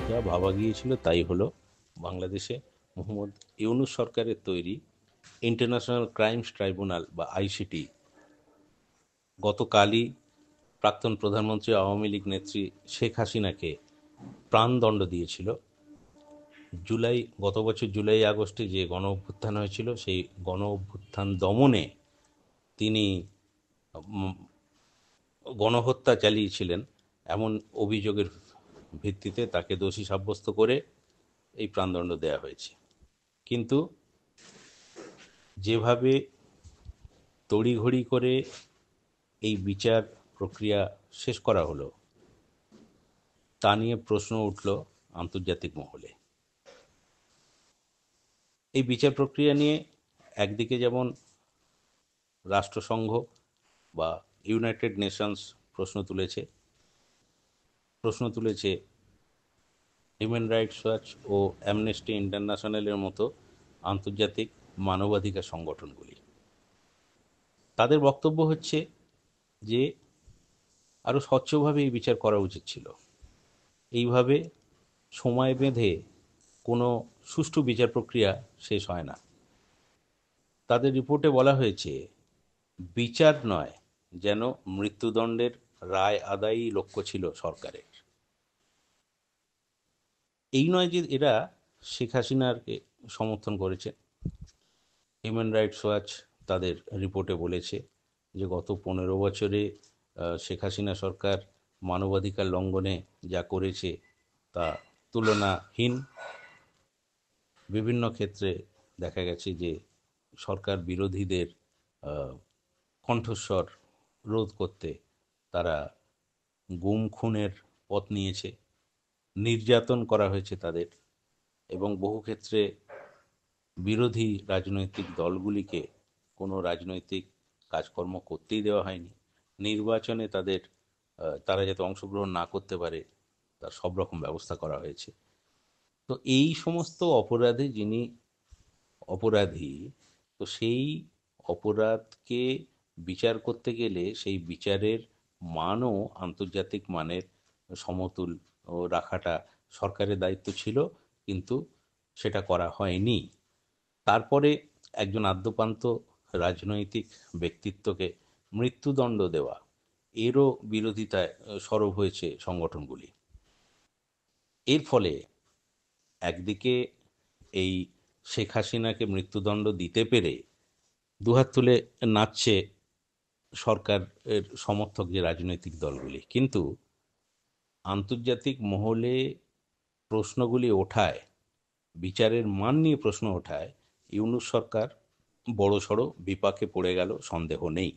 যা ভাবা গিয়েছিল তাই হলো। বাংলাদেশে মোহাম্মদ ইউনূস সরকারের তৈরি ইন্টারন্যাশনাল ক্রাইমস ট্রাইব্যুনাল বা আইসিটি গতকালই প্রাক্তন প্রধানমন্ত্রী আওয়ামী লীগ নেত্রী শেখ হাসিনাকে প্রাণদণ্ড দিয়েছিল। গত বছর জুলাই আগস্টে যে গণ অভ্যুত্থান হয়েছিল, সেই গণ অভ্যুত্থান দমনে তিনি উম, গণহত্যা চালিয়েছিলেন এমন অভিযোগের ভিত্তিতে তাকে দোষী সাব্যস্ত করে এই প্রাণদণ্ড দেয়া হয়েছে। কিন্তু যেভাবে তড়িঘড়ি করে এই বিচার প্রক্রিয়া শেষ করা হলো, তা নিয়ে প্রশ্ন উঠল আন্তর্জাতিক মহলে। এই বিচার প্রক্রিয়া নিয়ে একদিকে যেমন রাষ্ট্রসংঘ বা ইউনাইটেড নেশনস প্রশ্ন তুলেছে হিউম্যান রাইটস ওয়াচ ও অ্যামনেস্টি ইন্টারন্যাশনালের মতো আন্তর্জাতিক মানবাধিকার সংগঠনগুলি। তাদের বক্তব্য হচ্ছে যে আরও স্বচ্ছভাবে এই বিচার করা উচিত ছিল। এইভাবে সময় বেঁধে কোনো সুষ্ঠু বিচার প্রক্রিয়া শেষ হয় না। তাদের রিপোর্টে বলা হয়েছে, বিচার নয়, যেন মৃত্যুদণ্ডের রায় আদায়ই লক্ষ্য ছিল সরকারের। এই নয় যে এরা শেখ হাসিনাকে সমর্থন করেছে। হিউম্যান রাইটস ওয়াচ তাদের রিপোর্টে বলেছে যে গত 15 বছরে শেখ হাসিনা সরকার মানবাধিকার লঙ্ঘনে যা করেছে তা তুলনাহীন। বিভিন্ন ক্ষেত্রে দেখা গেছে যে সরকার বিরোধীদের আহ, কণ্ঠস্বর রোধ করতে তারা গুম খুনের পথ নিয়েছে, নির্যাতন করা হয়েছে তাদের, এবং বহু ক্ষেত্রে বিরোধী রাজনৈতিক দলগুলিকে কোনো রাজনৈতিক কাজকর্ম করতেই দেওয়া হয়নি। নির্বাচনে তারা যাতে অংশগ্রহণ না করতে পারে তার সব রকম ব্যবস্থা করা হয়েছে। তো এই সমস্ত অপরাধে যিনি অপরাধী, তো সেই অপরাধকে বিচার করতে গেলে সেই বিচারের মানও আন্তর্জাতিক মানের সমতুল রাখাটা সরকারের দায়িত্ব ছিল, কিন্তু সেটা করা হয়নি। তারপরে একজন আদ্যোপান্ত রাজনৈতিক ব্যক্তিত্বকে মৃত্যুদণ্ড দেওয়া, এরও বিরোধিতায় সরব হয়েছে সংগঠনগুলি। এর ফলে একদিকে এই শেখ হাসিনাকে মৃত্যুদণ্ড দিতে পেরে দুহাত তুলে নাচছে সরকারের সমর্থক যে রাজনৈতিক দলগুলি, কিন্তু আন্তর্জাতিক মহলে প্রশ্নগুলি ওঠায়, বিচারের মান নিয়ে প্রশ্ন ওঠায়, ইউনূস সরকার বড়সড় বিপাকে পড়ে গেল, সন্দেহ নেই।